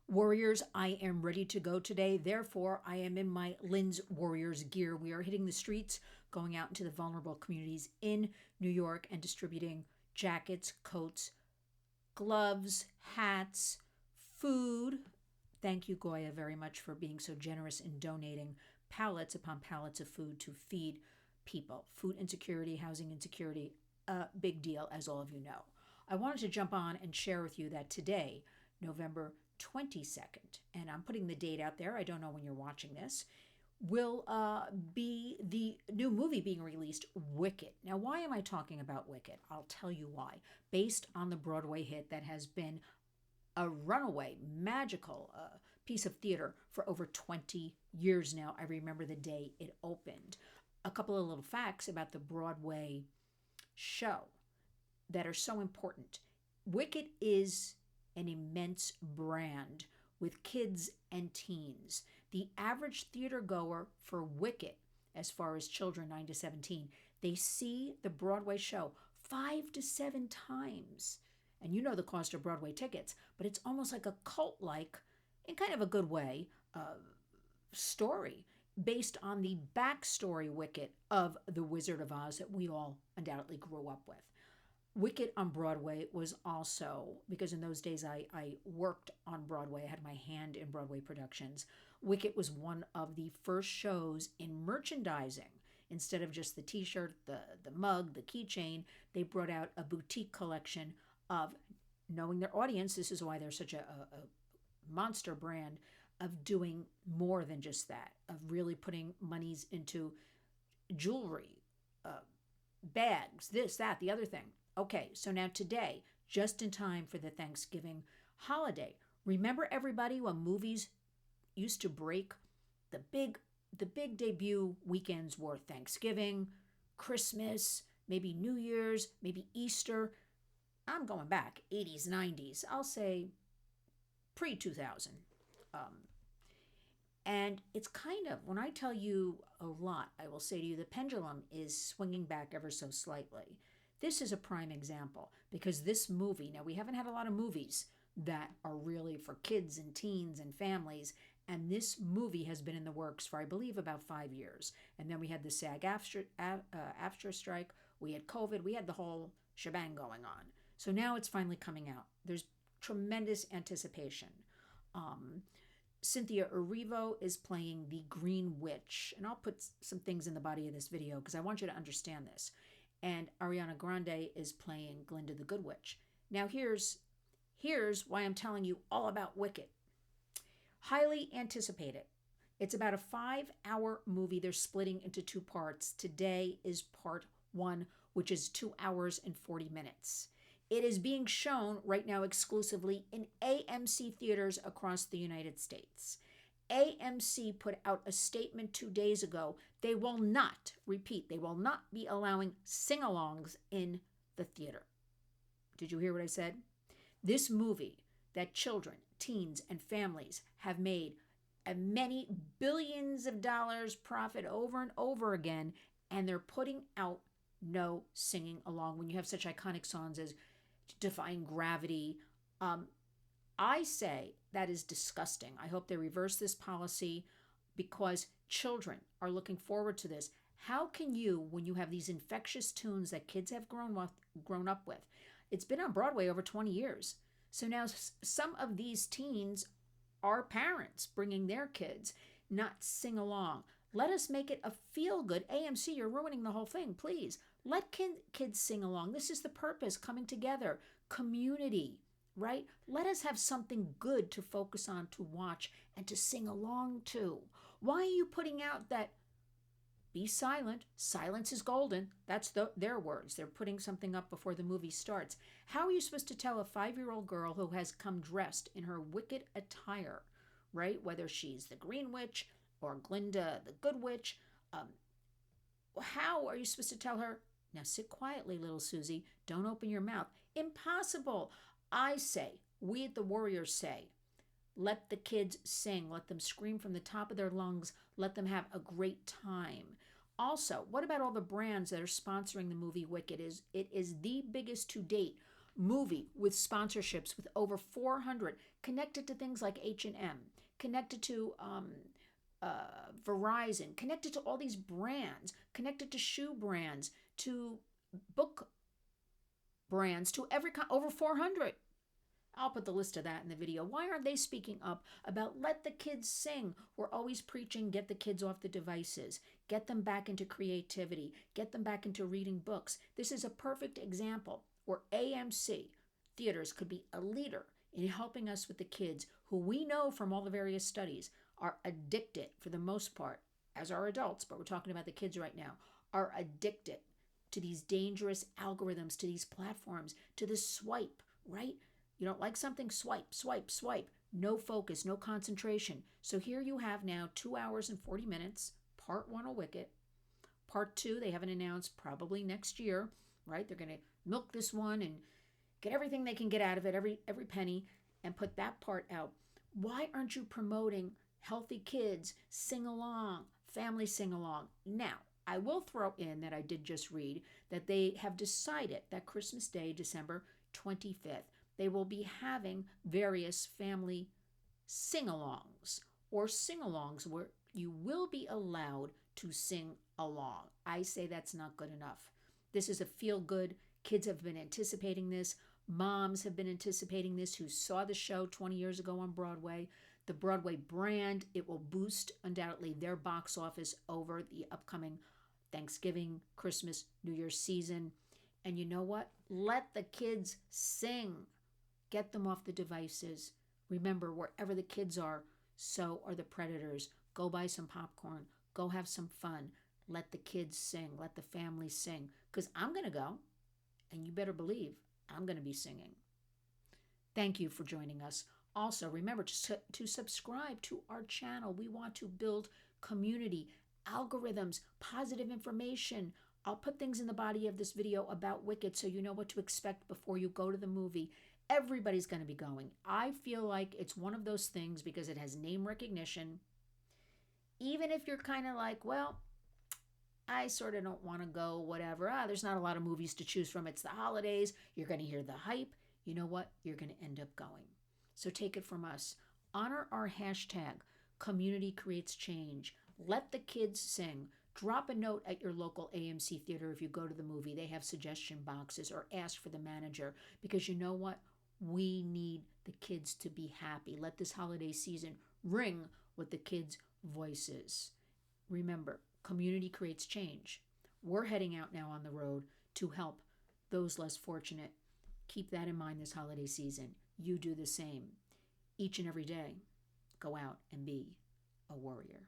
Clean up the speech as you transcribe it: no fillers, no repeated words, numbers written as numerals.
Warriors, I am ready to go today. Therefore, I am in my Lynn's Warriors gear. We are hitting the streets, going out into the vulnerable communities in New York and distributing jackets, coats, gloves, hats, food. Thank you, Goya, very much for being so generous in donating pallets upon pallets of food to feed people. Food insecurity, housing insecurity, a big deal, as all of you know. I wanted to jump on and share with you that today, November 22nd, and I'm putting the date out there, I don't know when you're watching this, will be the new movie being released, Wicked. Now, why am I talking about Wicked? I'll tell you why. Based on the Broadway hit that has been a runaway, magical piece of theater for over 20 years now. I remember the day it opened. A couple of little facts about the Broadway show that are so important. Wicked is an immense brand with kids and teens. The average theater goer for Wicked, as far as children 9 to 17, they see the Broadway show 5 to 7 times. And you know the cost of Broadway tickets, but it's almost like a cult-like, in kind of a good way, story based on the backstory Wicked of The Wizard of Oz that we all undoubtedly grew up with. Wicked on Broadway was also, because in those days I worked on Broadway, I had my hand in Broadway productions. Wicked was one of the first shows in merchandising. Instead of just the t-shirt, the mug, the keychain, they brought out a boutique collection of, knowing their audience, this is why they're such a monster brand, of doing more than just that, of really putting monies into jewelry, bags, this, that, the other thing. Okay, so now today, just in time for the Thanksgiving holiday, remember everybody when movies used to break, the big debut weekends were Thanksgiving, Christmas, maybe New Year's, maybe Easter. I'm going back, 80s, 90s, I'll say pre-2000. And it's kind of, when I tell you a lot, I will say to you, the pendulum is swinging back ever so slightly. This is a prime example because this movie, now we haven't had a lot of movies that are really for kids and teens and families, and this movie has been in the works for, I believe, about 5 years. And then we had the SAG-AFTRA strike, we had COVID, we had the whole shebang going on. So now it's finally coming out. There's tremendous anticipation. Cynthia Erivo is playing the Green Witch, and I'll put some things in the body of this video because I want you to understand this. And Ariana Grande is playing Glinda the Good Witch. Now here's why I'm telling you all about Wicked. Highly anticipated. It's about a 5-hour movie. They're splitting into 2 parts. Today is part 1, which is 2 hours and 40 minutes. It is being shown right now exclusively in AMC Theatres across the United States. AMC put out a statement 2 days ago. They will not, repeat, they will not be allowing sing-alongs in the theater. Did you hear what I said? This movie that children, teens, and families have made many billions of dollars profit over and over again, and they're putting out no singing along when you have such iconic songs as Defying Gravity. I say that is disgusting. I hope they reverse this policy because children are looking forward to this. How can you, when you have these infectious tunes that kids have grown up with, it's been on Broadway over 20 years. So now some of these teens are parents bringing their kids, not sing along. Let us make it a feel-good. AMC, you're ruining the whole thing, please. Let kids sing along. This is the purpose, coming together, community, right? Let us have something good to focus on, to watch, and to sing along to. Why are you putting out that be silent, silence is golden? That's their words. They're putting something up before the movie starts. How are you supposed to tell a 5-year-old girl who has come dressed in her Wicked attire, right? Whether she's the Green Witch or Glinda the Good Witch, how are you supposed to tell her, now sit quietly, little Susie, don't open your mouth? Impossible. I say, we at the Warriors say, let the kids sing, let them scream from the top of their lungs, let them have a great time. Also, what about all the brands that are sponsoring the movie Wicked? It is the biggest to date movie with sponsorships with over 400 connected to things like H&M, connected to Verizon, connected to all these brands, connected to shoe brands, to book brands, to over 400. I'll put the list of that in the video. Why aren't they speaking up about let the kids sing? We're always preaching get the kids off the devices, get them back into creativity, get them back into reading books. This is a perfect example where AMC Theatres could be a leader in helping us with the kids who we know from all the various studies are addicted for the most part, as are adults, but we're talking about the kids right now, are addicted to these dangerous algorithms, to these platforms, to the swipe, right? You don't like something? Swipe, swipe, swipe. No focus, no concentration. So here you have now 2 hours and 40 minutes, part one of Wicked. Part two, they haven't announced, probably next year, right? They're going to milk this one and get everything they can get out of it, every penny, and put that part out. Why aren't you promoting healthy kids, sing along, family sing along? Now, I will throw in that I did just read that they have decided that Christmas Day, December 25th, they will be having various family sing-alongs or sing-alongs where you will be allowed to sing along. I say that's not good enough. This is a feel-good. Kids have been anticipating this. Moms have been anticipating this who saw the show 20 years ago on Broadway. The Broadway brand, it will boost undoubtedly their box office over the upcoming Thanksgiving, Christmas, New Year's season. And you know what? Let the kids sing. Get them off the devices. Remember, wherever the kids are, so are the predators. Go buy some popcorn. Go have some fun. Let the kids sing. Let the family sing. Because I'm going to go, and you better believe I'm going to be singing. Thank you for joining us. Also, remember to subscribe to our channel. We want to build community, algorithms, positive information. I'll put things in the body of this video about Wicked so you know what to expect before you go to the movie. Everybody's going to be going. I feel like it's one of those things because it has name recognition. Even if you're kind of like, well, I sort of don't want to go, whatever. There's not a lot of movies to choose from. It's the holidays. You're going to hear the hype. You know what? You're going to end up going. So take it from us. Honor our hashtag, Community Creates Change. Let the kids sing. Drop a note at your local AMC theater if you go to the movie. They have suggestion boxes, or ask for the manager, because you know what? We need the kids to be happy. Let this holiday season ring with the kids' voices. Remember, community creates change. We're heading out now on the road to help those less fortunate. Keep that in mind this holiday season. You do the same. Each and every day, go out and be a warrior.